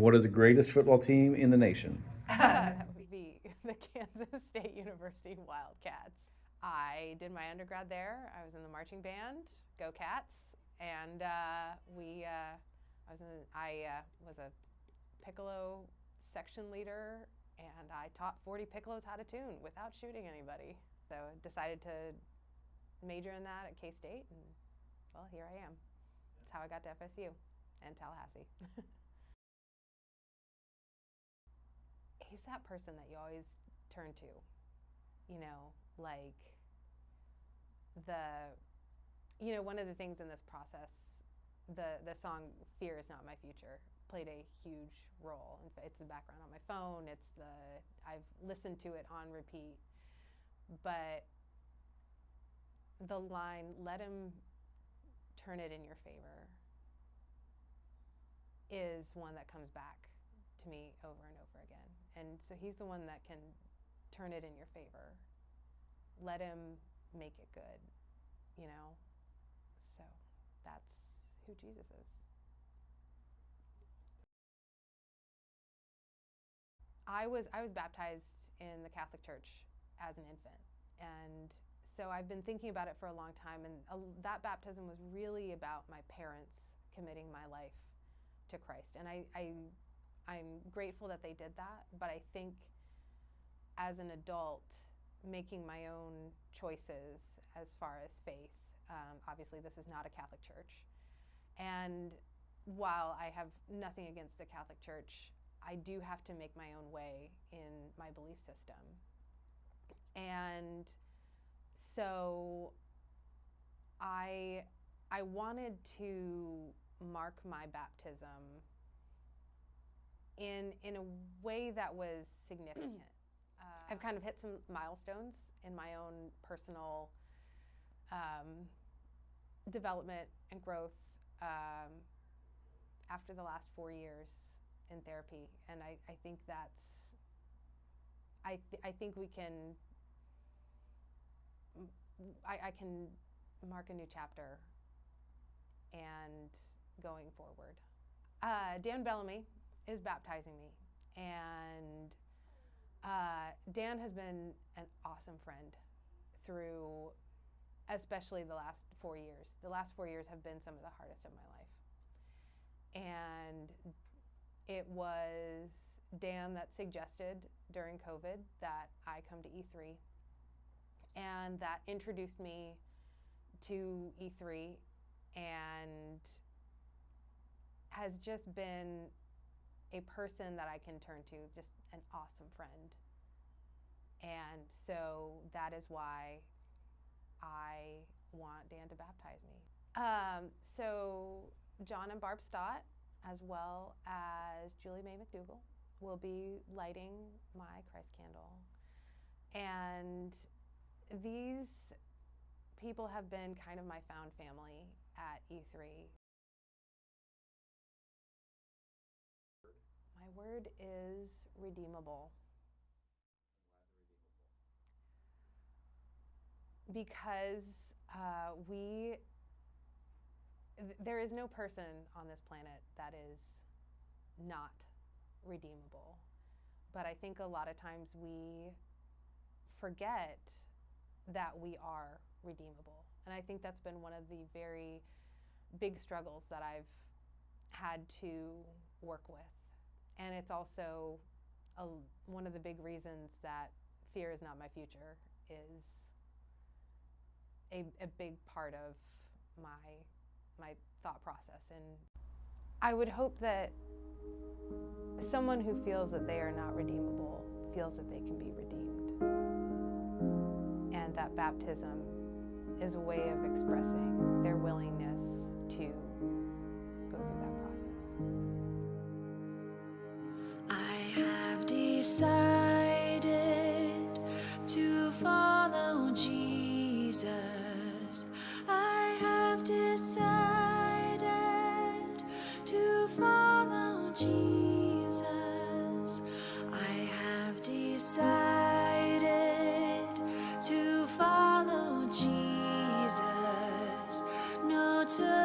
what is the greatest football team in the nation? That would be the Kansas State University Wildcats. I did my undergrad there. I was in the marching band, Go Cats, and I was a piccolo section leader, and I taught 40 piccolos how to tune without shooting anybody. So I decided to major in that at K-State, and well, here I am. That's how I got to FSU and Tallahassee. He's that person that you always turn to, like one of the things in this process, the song "Fear Is Not My Future" played a huge role. It's the background on my phone. I've listened to it on repeat. But the line, "Let him turn it in your favor," is one that comes back to me over and over again. And so he's the one that can turn it in your favor. Let him make it good, So that's who Jesus is. I was baptized in the Catholic Church as an infant, and so I've been thinking about it for a long time. And that baptism was really about my parents committing my life to Christ, and I'm grateful that they did that. But I think as an adult, making my own choices as far as faith. Obviously, this is not a Catholic church, and while I have nothing against the Catholic Church, I do have to make my own way in my belief system. And so I wanted to mark my baptism in a way that was significant. I've kind of hit some milestones in my own personal development and growth after the last 4 years in therapy, and I think that's I think we can I can mark a new chapter and going forward. Dan Bellamy is baptizing me, and Dan has been an awesome friend through especially the last 4 years. The last 4 years have been some of the hardest of my life. And it was Dan that suggested during COVID that I come to E3, and that introduced me to E3, and has just been a person that I can turn to, just an awesome friend. And so that is why I want Dan to baptize me. So John and Barb Stott, as well as Julie Mae McDougall, will be lighting my Christ candle. And these people have been kind of my found family at E3. My word is redeemable. Because there is no person on this planet that is not redeemable. But I think a lot of times we forget that we are redeemable. And I think that's been one of the very big struggles that I've had to work with. And it's also one of the big reasons that fear is not my future is a big part of my thought process. And I would hope that someone who feels that they are not redeemable feels that they can be redeemed. And that baptism is a way of expressing their willingness to go through that process. I have decided to follow Jesus. I have decided to follow Jesus. I have decided to follow Jesus. No turning